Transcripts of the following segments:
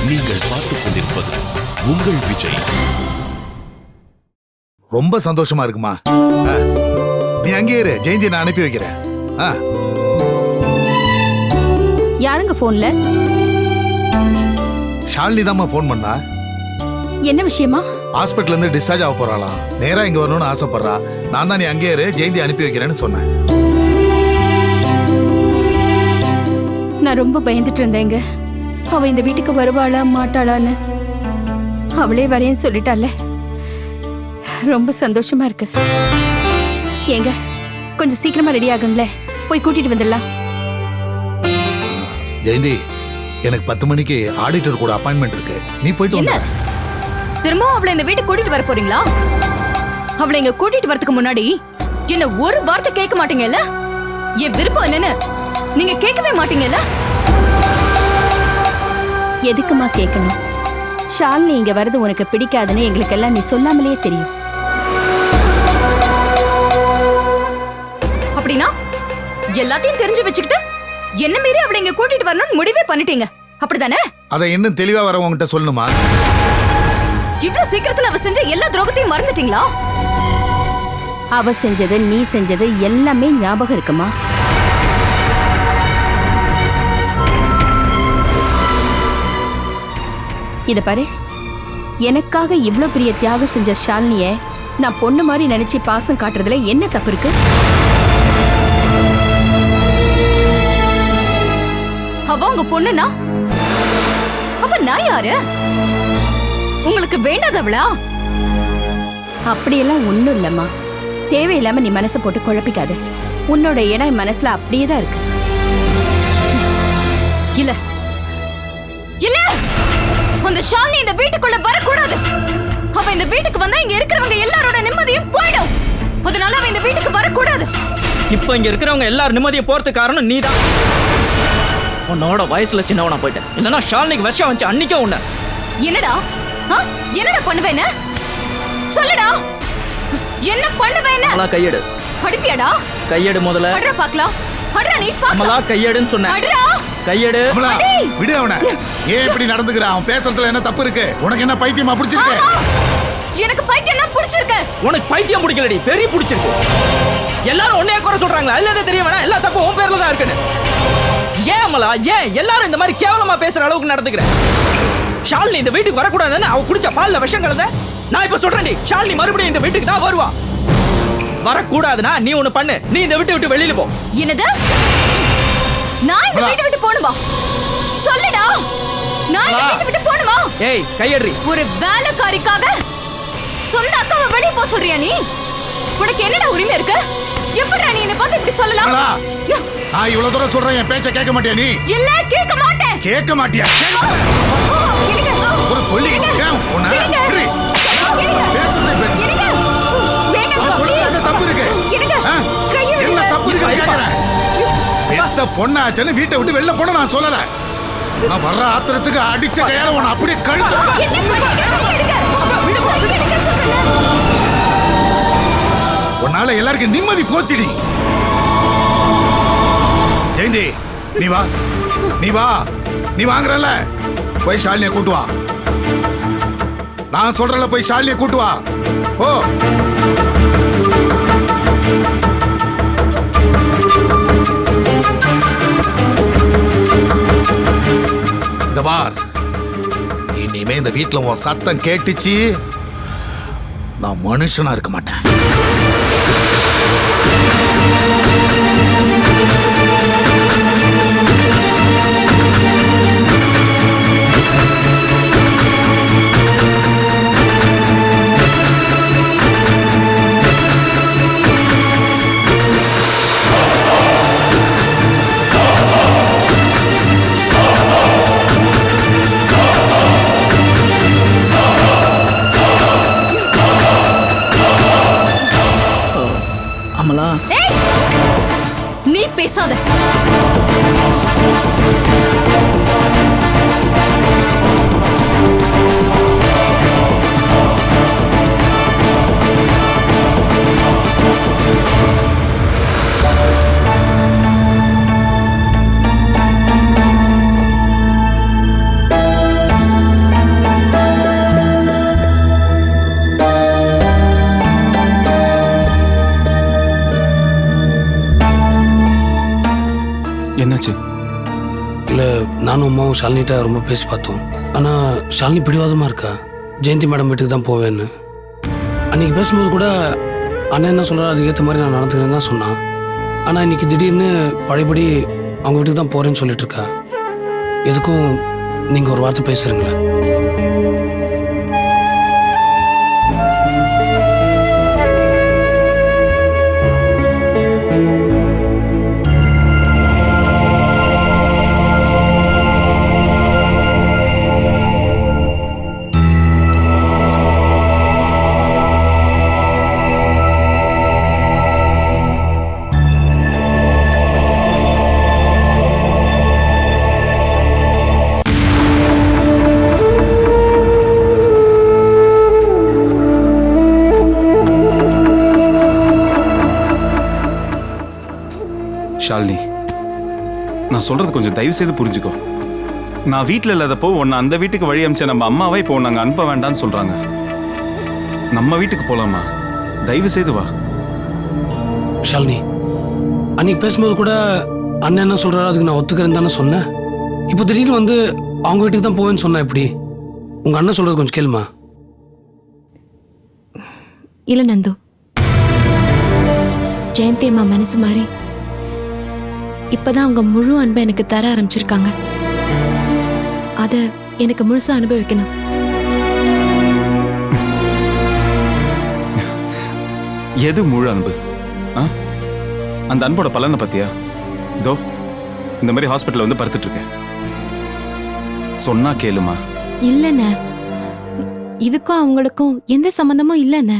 நீங்கள் பார்த்துக் கொண்டிருப்பது உங்கள் விஜய். ரொம்ப சந்தோஷமா இருக்குமா? நீ அங்கே இரு, ஜெயந்தி நான் அனுப்பி வைக்கிறேன். யாருங்க போன்ல? ஷாலினி தாம்மா போன் பண்ணா. என்ன விஷயமா? ஹாஸ்பிட்டல்ல இருந்து டிஸ்சார்ஜ் ஆக போறாளாம். நேரா இங்க வரணும்னு ஆசைப்படுறா. நான் தான் நீ அங்கே இரு, ஜெயந்தி அனுப்பி வைக்கிறேன்னு சொன்னேன். நான் ரொம்ப பயந்துட்டு இருந்தேங்க. அவ இந்த வீட்டுக்கு வருவாளா மாட்டாளான்னு. அவளே வரேன்னு சொல்லிட்டால. ரொம்ப சந்தோஷமா இருக்கு. ஏங்க கொஞ்சம் சீக்கிரமா ரெடி ஆகுங்களே, போய் கூட்டிட்டு வந்துடலாம். ஜெயந்தி, எனக்கு 10 மணிக்கு ஆடிட்டர் கூட அப்பாயின்மெண்ட் இருக்கு. நீ போயிட்டு என்ன திரும்பவும் அவளை இந்த வீட்டுக்கு கூட்டிட்டு வர போறீங்களா? அவளை இங்க கூட்டிட்டு வரதுக்கு முன்னாடி என்ன ஒரு வார்த்தை கேட்க மாட்டீங்கல்ல? என் விருப்பம் என்னன்னு நீங்க கேட்கவே மாட்டீங்கல்ல? எதுக்குமா கேட்கணும்? ஷாலினி இங்க வரது உனக்கு பிடிக்காதுன்னு எங்களுக்கு எல்லாம் நீ சொல்லாமலே தெரியும். அப்படின்னா எல்லாத்தையும் தெரிஞ்சு வச்சுக்கிட்டு என்ன மீறி அவளை இங்க கூட்டிட்டு வரணும்னு முடிவே பண்ணிட்டீங்க, அப்படிதானே? அதை இன்னும் தெளிவா வர உங்ககிட்ட சொல்லணுமா? இவ்வளவு சீக்கிரத்துல அவ செஞ்ச எல்லா துரோகத்தையும் மறந்துட்டீங்களா? அவ செஞ்சது நீ செஞ்சது எல்லாமே ஞாபகம் இருக்குமா? இத பாரு, எனக்காக இவ்ளோ பெரிய தியாகம் செஞ்ச ஷாலினிய நான் பொண்ணு மாதிரி நினைச்சு பாசம் காட்டுறதுல என்ன தப்பு இருக்கு? அவ உங்க பொண்ணுனா அப்ப நான் யாரு? உங்களுக்கு வேண்டாதவளா? அப்படியெல்லாம் ஒண்ணும் இல்லம்மா. தேவையில்லாம நீ மனசை போட்டு குழப்பிக்காத. உன்னோட இடம் மனசுல அப்படியே தான் இருக்கு. இல்ல இல்ல, அந்த ஷாலினி இந்த வீட்டுக்குள்ள வரக்கூடாது. அவ இந்த வீட்டுக்கு வந்தா இங்க இருக்கிறவங்க எல்லாரோட நிம்மதியும் போயிடும். அதனால அவ இந்த வீட்டுக்கு வரக்கூடாது. இப்ப இங்க இருக்கிறவங்க எல்லாரும் நிம்மதியை போறதுக்கு காரணம் நீதான். உன்னோட வயசுல சின்னவனா போயிட்டேன். இல்லன்னா ஷாலினிக்கு விஷம் வந்துச்சு அன்னைக்கே உன்ன. என்னடா என்னடா பண்ணுவேன்னு சொல்லுடா. என்ன பண்ணுவேன்னு? அமலா கையெடு. படிப்பியாடா? கையெடு முதல்ல. படுறா பாக்கலாம். படுறா நீ பாக்கலாம். அமலா கையெடுன்னு சொன்னேன். படுறா. கையெடு. விடு அவனை. ஏன் இப்படி நடந்துக்கிறான்? அவன் பேசுறதுல என்ன தப்பு இருக்கு? உனக்கு என்ன பைத்தியமா பிடிச்சிருக்கு? எனக்கு பைத்தியம் தான் பிடிச்சிருக்கு. உனக்கு பைத்தியம் பிடிக்கலடி, வெறி பிடிச்சிருக்கு. எல்லாரும் ஒன்னே குறை சொல்றாங்களா? இல்லதே தெரிய வேணா, எல்லா தப்பும் உன் பேர்ல தான் இருக்குன்னு. ஏன் அமலா, ஏன் எல்லாரும் இந்த மாதிரி கேவலமா பேசுற அளவுக்கு நடந்துக்கிறேன்? ஷாலினி இந்த வீட்டுக்கு வரக்கூடாதுன்னு அவ குடிச்ச பால்ல விஷம் கலந்த. நான் இப்ப சொல்றேன்டி, ஷாலினி மறுபடியும் இந்த வீட்டுக்கு தான் வருவா. வரக்கூடாதுன்னா நீ ஒண்ணு பண்ணு, நீ இந்த வீட்டை விட்டு வெளியில போ. என்னது? நான் இந்த வீட்டை விட்டு போணுமா? சொல்லுடா. நான் இந்த வீட்டை விட்டு போணுமா? ஏய் கையெடுறி. ஒரு வேலைக்காரிக்காக சொந்த அக்காவை வெளியே போக சொல்றியா நீ? உனக்கு என்னடா உரிமை இருக்கு? எப்படி நீ என்ன பார்த்து இப்படி சொல்லலாம்? நான் இவ்வளவு தூரம் சொல்றேன், என் பேச்ச கேட்க மாட்டியா நீ? இல்ல கேட்க மாட்டேன். கேட்க மாட்டியா? ஒரு சொல்லி தப்பு இருக்கு. என்ன தப்பு இருக்கு? எந்த பொண்ணாச்சுன்னு வீட்டை விட்டு வெளில போன நான் சொல்லல. நான் வர்ற ஆத்திரத்துக்கு அடிச்ச கையால உன்னை அப்படியே கழுத்து. உன்னால எல்லாருக்கும் நிம்மதி போச்சுடி. ஜெயந்தி, நீ வா, நீ வா, நீ வாங்குறல. போய் ஷாலினியை கூட்டு வா. நான் சொல்றல, போய் ஷாலினியை கூட்டு வா. ஓ இந்த பார், இனிமே இந்த வீட்டுல உன் சத்தம் கேட்டுச்சு, நான் மனுஷனா இருக்க மாட்டேன். நீ என்னாச்சு? இல்லை, நானும் அம்மாவும் ஷாலினிட்ட ரொம்ப பேசி பார்த்தோம். ஆனால் ஷாலினி பிடிவாதமாக இருக்கா. ஜெயந்தி மேடம் வீட்டுக்கு தான் போவேன்னு. அன்றைக்கி பேசும்போது கூட அண்ணன் என்ன சொல்கிறார் அதுக்கு ஏற்ற மாதிரி நான் நடந்துக்கிறேன்னு தான் சொன்னான். ஆனால் இன்றைக்கி திடீர்னு பழையபடி அவங்க வீட்டுக்கு தான் போகிறேன்னு சொல்லிட்டு இருக்கா. எதுக்கும் நீங்கள் ஒரு வார்த்தை பேசுகிறீங்களா? ஷாலினி, நான் சொல்றது கொஞ்சம் தயவு செய்து புரிஞ்சுக்கோ. நான் வீட்டில் இல்லாதப்போ உன்னை அந்த வீட்டுக்கு வழி அமிச்ச நம்ம அம்மாவை இப்போ நாங்கள் அனுப்ப வேண்டாம்னு சொல்றாங்க. நம்ம வீட்டுக்கு போலாமா? தயவு செய்து வா. ஷாலினி, அன்னைக்கு பேசும்போது கூட அண்ணன் என்ன சொல்றாரு அதுக்கு நான் ஒத்துக்கிறேன்னு தானே சொன்னேன். இப்போ திடீர்னு வந்து அவங்க வீட்டுக்கு தான் போவேன்னு சொன்னேன். எப்படி? உங்க அண்ணன் சொல்றது கொஞ்சம் கேளுமா. இல்ல நந்து, ஜெயந்தி அம்மா மனசு மாறி இப்பதான் அவங்க முழு அன்பை எனக்கு தர ஆரம்பிச்சிருக்காங்க. அத எனக்கு முழுசா அனுபவிக்கணும். எது முழு அன்பு? அந்த அன்போட பலனை பத்தியா? இதோ இந்த மாதிரி ஹாஸ்பிட்டல் வந்து படுத்துட்டு இருக்கேன். சொன்னா கேளுமா. இல்லண்ண, இதுக்கும் அவங்களுக்கும் எந்த சம்பந்தமும் இல்லண்ண.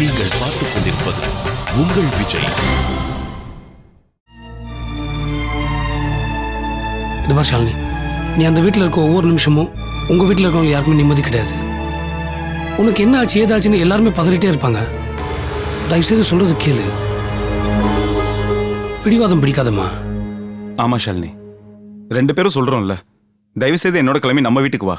நீங்கள் பார்த்துக் கொண்டிருப்பது உங்கள் விஜய். இதுவா ஷாலினி, நீ அந்த வீட்டில் இருக்க ஒவ்வொரு நிமிஷமும் உங்க வீட்டில் இருக்கவங்க யாருக்குமே நிம்மதி கிடையாது. உனக்கு என்ன ஆச்சு ஏதாச்சுன்னு எல்லாருமே பதறிட்டே இருப்பாங்க. தயவுசெய்து சொல்றது கேளு. பிடிவாதம் பிடிக்காதம்மா. ஆமா ஷாலினி, 2 பேரும் சொல்றோம்ல, தயவு செய்து என்னோட கிளம்பி நம்ம வீட்டுக்கு வா.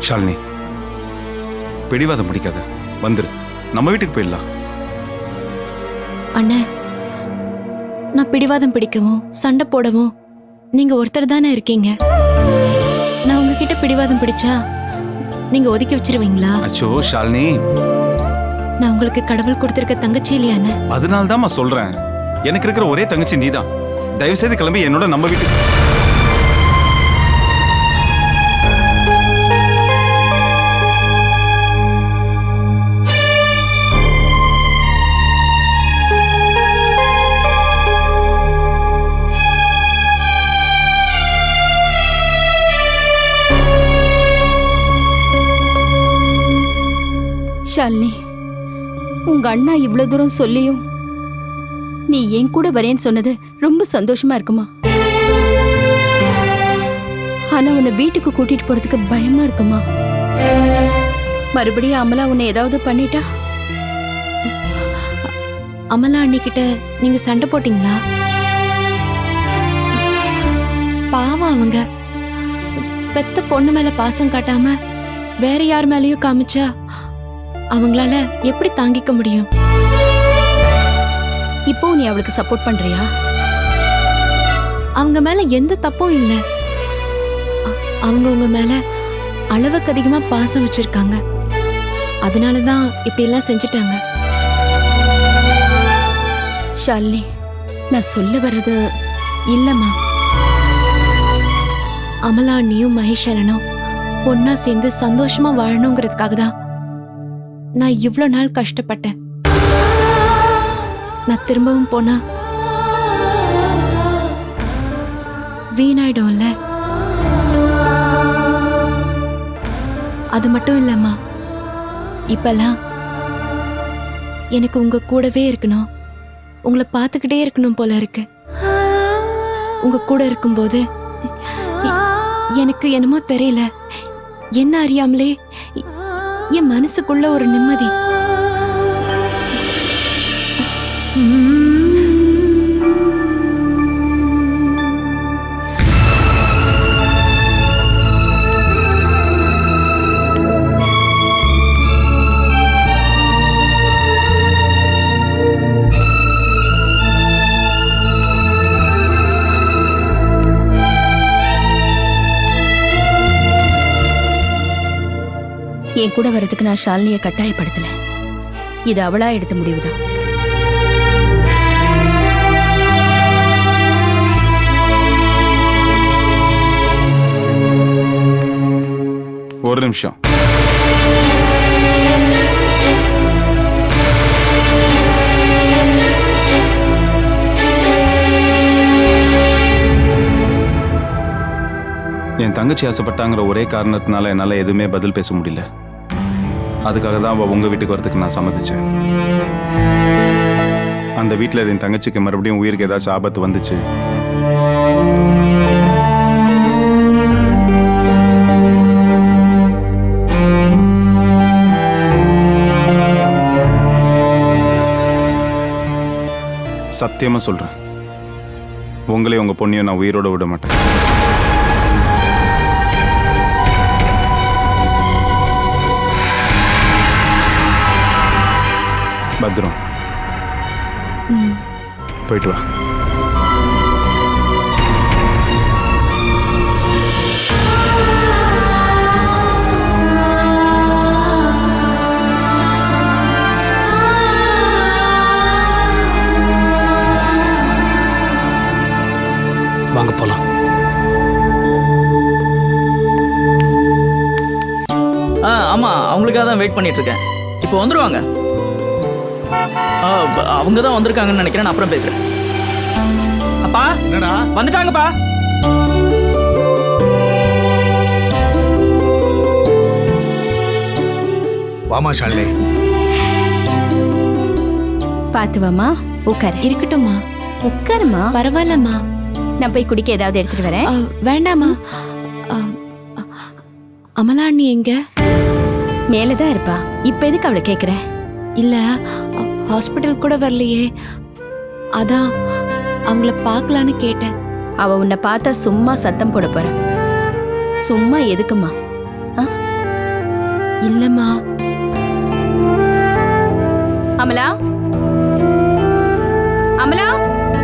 ஷாலினி, பிடிவாதம் பிடிக்காத, வந்துரு, நம்ம வீட்டுக்கு போயிடலாம். அண்ணா, நான் பிடிவாதம் பிடிக்கவும் சண்டை போடவும் நீங்க ஒருத்தர் தானே இருக்கீங்க. நான் உங்ககிட்ட பிடிவாதம் பிடிச்சா நீங்க ஒதுக்கி வச்சிருவீங்களா? அச்சோ ஷாலினி, நான் உங்களுக்கு கடவுள் கொடுத்திருக்க தங்கச்சி இல்லையானே? அதனால்தான் சொல்றேன், எனக்கு இருக்கிற ஒரே தங்கச்சி நீதான். தயவு செய்து கிளம்பி என்னோட நம்ம வீட்டுக்கு. ஷாலினி, உங்க அண்ணா இவ்வளவு தூரம் சொல்லியும் நீ என் கூட வரேன்னு சொன்னது ரொம்ப சந்தோஷமா இருக்குமா. ஆனா உன்னை வீட்டுக்கு கூட்டிட்டு போறதுக்கு பயமா இருக்குமா. மறுபடியும் அமலா உன்னை ஏதாவது பண்ணிட்டா? அமலா அண்ணிக்கிட்ட நீங்க சண்டை போட்டீங்களா? பாவம், அவங்க பெத்த பொண்ணு மேல பாசம் காட்டாம வேற யார் மேலயும் காமிச்சா அவங்களால எப்படி தாங்கிக்க முடியும்? இப்போ நீ அவளுக்கு சப்போர்ட் பண்றியா? அவங்க மேல எந்த தப்பும் இல்ல. அவங்க உங்க மேல அளவுக்கு அதிகமா பாசம் வச்சிருக்காங்க. அதனாலதான் இப்படி எல்லாம் செஞ்சுட்டாங்க. ஷாலினி, நான் சொல்ல வர்றது இல்லம்மா, அமலா அண்ணியும் மகேஷ் அண்ணனும் ஒன்னா சேர்ந்து சந்தோஷமா வாழணுங்கிறதுக்காக தான் நான் இவ்ளோ நாள் கஷ்டப்பட்டேன். நான் திரும்பவும் போனா வீணாயிடும்ல. அது மட்டும் இல்லம்மா, இப்பெல்லாம் எனக்கு உங்க கூடவே இருக்கணும், உங்களை பார்த்துக்கிட்டே இருக்கணும் போல இருக்கு. உங்க கூட இருக்கும்போது எனக்கு என்னமோ தெரியல, என்ன அறியாமலே என் மனசுக்குள்ள ஒரு நிம்மதி. என் கூட வரதுக்கு நான் ஷாலினியை கட்டாயப்படுத்தல. இது அவளா எடுத்த முடிவுதான். ஒரு நிமிஷம். என் தங்கச்சி ஆசைப்பட்டாங்கிற ஒரே காரணத்தினால என்னால் எதுவுமே பதில் பேச முடியல. அதுக்காக தான் அவள் உங்கள் வீட்டுக்கு வரதுக்கு நான் சம்மதிச்சேன். அந்த வீட்டில் என் தங்கச்சிக்கு மறுபடியும் உயிருக்கு ஏதாச்சும் ஆபத்து வந்துச்சு, சத்தியமா சொல்றேன், உங்களையும் உங்க பொண்ணையும் நான் உயிரோட விட மாட்டேன். பத்ரம், போயிட்டு வா. வாங்க போலாம். ஆமா, அவங்களுக்காக தான் வெயிட் பண்ணிட்டு இருக்கேன். இப்போ வந்துருவாங்க. அவங்க தான் வந்திருக்காங்கன்னு நினைக்கிறேன். நான் அப்புறம் பேசுறேன். அப்பா, என்னடா வந்துட்டாங்கப்பா. வாமா ஷாலினி. பாத்து வாமா, உட்காரு. இருக்கட்டும்மா. உட்காருமா. பரவாயில்லம்மா. நான் போய் குடிக்க ஏதாவது எடுத்துட்டு வரேன். வேண்டாமா. அமலா அண்ணி எங்க? மேலதான் இருப்பா. இப்ப எதுக்கு அவளை கேக்குற? இல்ல, ஹாஸ்பிட்டல் கூட வரலையே, அதான் அவங்கள பார்க்கலான்னு கேட்டேன். அவ உன்னை பார்த்தா சும்மா சத்தம் போட போற. சும்மா எதுக்குமா? இல்லம்மா. அமலா, அமலா.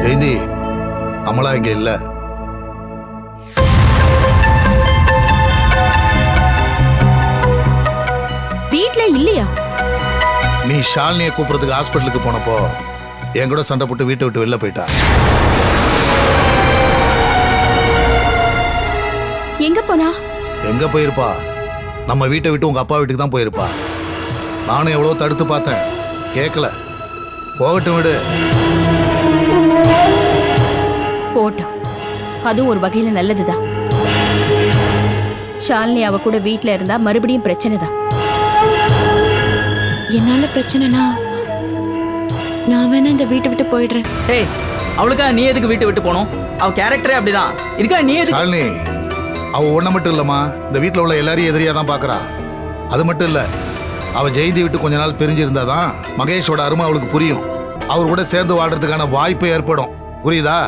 ஜெயந்தி, அமலா இங்க இல்ல. வீட்ல இல்லையா? நீ ஷாலினியை கூப்பிடுறதுக்கு ஹாஸ்பிட்டலுக்கு போனப்போ என் கூட சண்டை போட்டு வீட்டை விட்டு வெளில போயிட்டா. எங்க போனா? எங்க போயிருப்பா? நம்ம வீட்டை விட்டு உங்க அப்பா வீட்டுக்கு தான் போயிருப்பா. நானும் எவ்வளவு தடுத்து பார்த்தேன், கேட்கல. போகட்டும், விடு. போட்டோம், அதுவும் ஒரு வகையில நல்லதுதான். ஷாலினி அவ கூட வீட்ல இருந்தா மறுபடியும் பிரச்சனை தான். என்னால பிரச்சனைனா நான் வேணா இந்த வீட்டை விட்டு போயிடுறேன். ஏய், அவளுக்கா நீ எதுக்கு வீட்டை விட்டு போகணும்? அவ கேரக்டரே அப்படிதான். இதுக்கா நீ எதுக்கு? ஷாலினி, அவ ஒன்ன மட்டும் இல்லம்மா, இந்த வீட்டில் உள்ள எல்லாரையும் எதிரியா தான் பாக்குறா. அது மட்டும் இல்ல, அவ ஜெயந்தி விட்டு கொஞ்ச நாள் பிரிஞ்சிருந்தாதான் மகேஷோட அருமை அவளுக்கு புரியும். அவர் கூட சேர்ந்து வாழ்றதுக்கான வாய்ப்பு ஏற்படும். புரியுதா?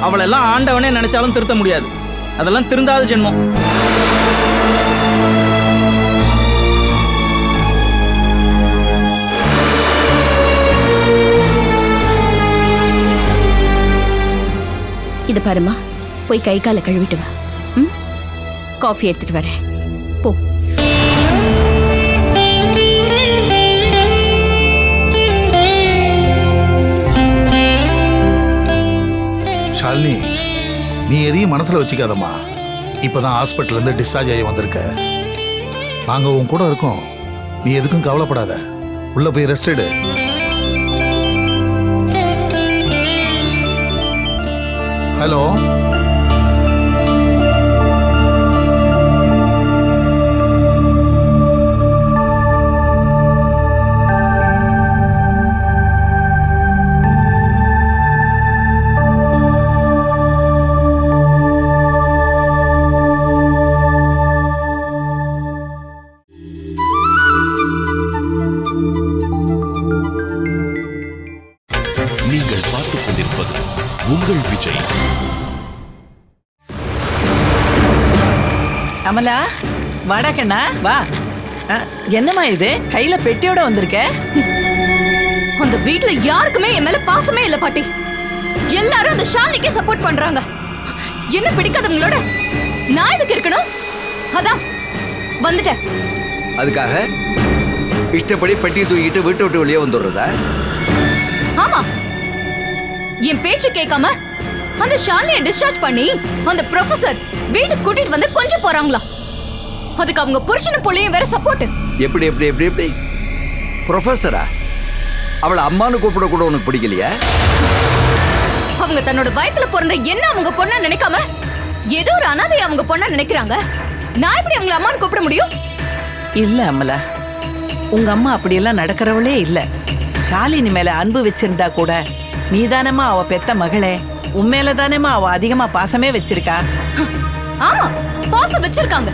அவளெல்லாம் ஆண்டவனே நினைச்சாலும் திருத்த முடியாது. அதெல்லாம் திருந்தாத ஜென்மம். இது பாருமா, போய் கை காலை கழுவிட்டு வா. காஃபி எடுத்துட்டு வரேன், போ. ஷாலினி, நீ எதையும் மனசுல வச்சுக்காதம்மா. இப்பதான் ஹாஸ்பிட்டல்ல இருந்து டிஸ்சார்ஜ் ஆகி வந்திருக்க. நாங்க உன் கூட இருக்கோம். நீ எதுக்கும் கவலைப்படாத. உள்ள போய் ரெஸ்ட் எடு. ஹலோ, நீங்கள் பார்த்துக் கொண்டிருப்பது உங்கள் விஜய். அமலா, வாடா கண்ணா, வா. என்னம்மா இது, கையில பெட்டியோட வந்திருக்க? அந்த வீட்ல யாருக்குமே என் மேல பாசமே இல்ல பாட்டி. எல்லாரும் அந்த ஷாலினிக்கே சப்போர்ட் பண்றாங்க. என்ன பிடிக்காதவங்களோட நான் எதுக்கு இருக்கணும்? அதான் வந்துட்டேன். அதுக்காக இஷ்டப்படி பெட்டி தூக்கிட்டு வீட்டை விட்டு வெளியே வந்துடுறதா? ஆமா, என் பேச்சு கேட்காம அந்த ஷாலினியை டிஸ்சார்ஜ் பண்ணி அந்த ப்ரொஃபசர் வீட்டுக்கு கூட்டிட்டு வந்து கொஞ்சம் போறாங்களா? அதுக்கு அவங்க புருஷனும் புள்ளையும் வேற சப்போர்ட். எப்படி எப்படி எப்படி எப்படி ப்ரொஃபஸரா? அவளை அம்மானு கூப்பிட கூட உனக்கு பிடிக்கலையா? அவங்க தன்னோட வயத்துல பிறந்த என்ன அவங்க பொண்ணா நினைக்காம ஏதோ ஒரு அனாதை அவங்க பொண்ணா நினைக்கிறாங்க. நான் எப்படி அவங்களை அம்மான்னு கூப்பிட முடியும்? இல்ல அம்மலா, உங்க அம்மா அப்படியெல்லாம் நடக்கிறவளே இல்ல. ஷாலினி மேல அன்பு வச்சிருந்தா கூட நீதானமா அவ பெத்த மகளே, உண்மையில தானேமா அவ அதிகமா பாசமே வச்சிருக்கா. ஆமா, பாசம் வச்சிருக்காங்க.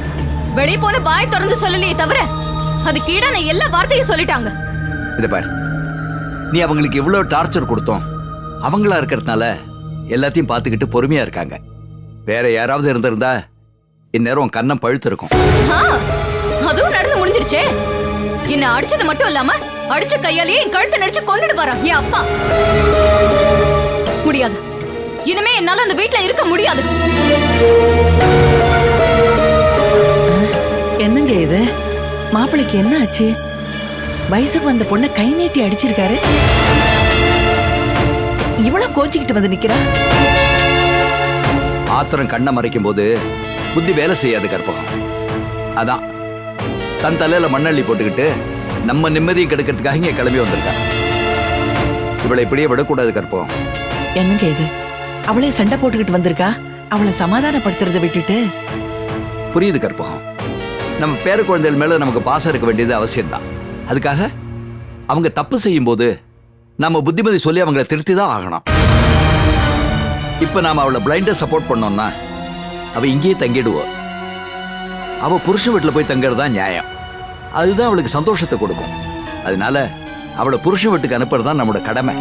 வெளியே போன வாய் திறந்து சொல்லலையே தவிர அதுக்கு ஈடான எல்லா வார்த்தையும் சொல்லிட்டாங்க. இத பாரு, நீ அவங்களுக்கு எவ்வளவு டார்ச்சர் கொடுத்தோம். அவங்களா இருக்கிறதுனால எல்லாத்தையும் பார்த்துக்கிட்டு பொறுமையா இருக்காங்க. வேற யாராவது இருந்திருந்தா இந்நேரம் கண்ணம் பழுத்து இருக்கும். அதுவும் நடந்து முடிஞ்சிடுச்சே. என்ன அடிச்சது மட்டும் இல்லாம அடிச்ச கையாலேயே என் கழுத்தை நெரிச்சு கொண்டுட்டு வரா என் அப்பா. முடியாது, இனிமே என்னால அந்த வீட்டுல இருக்க முடியாது. என்னங்க இது? மாப்பிளைக்கு என்ன ஆச்சு? வயசுக்கு வந்த பொண்ணை கை நீட்டி அடிச்சிருக்காரு. இவ்வளவு கோச்சிக்கிட்டு வந்து நிக்கிறா. ஆத்திரம் கண்ணை மறைக்கும் போது புத்தி வேலை செய்யாது கற்பகம். அதான் தன் தலையில மண்ணள்ளி போட்டுக்கிட்டு நம்ம நிம்மதியை கெடுக்கிறதுக்காக இங்க கிளம்பி வந்திருக்கா. இவளை இப்படியே விடக்கூடாது கற்பகம். என்னங்க இது? அவளே சண்டை போட்டுக்கிட்டு வந்திருக்கா. அவளை சமாதானப்படுத்துறத விட்டுட்டு. புரியுது கற்பகம், நம்ம பேர குழந்தைகள் மேல நமக்கு பாசம் இருக்க வேண்டியது அவசியம்தான். அதுக்காக அவங்க தப்பு செய்யும் போது நம்ம புத்திமதி சொல்லி அவங்களை திருத்தி தான் ஆகணும். இப்ப நாம அவளை பிளைண்டா சப்போர்ட் பண்ணோம்னா அவ இங்கேயே தங்கிடுவா. அவ புருஷ வீட்டுல போய் தங்கறதுதான் நியாயம். அதுதான் அவளுக்கு சந்தோஷத்தை கொடுக்கும். அதனால அவளை புருஷ வீட்டுக்கு அனுப்புறதுதான் நம்மளோட கடமை.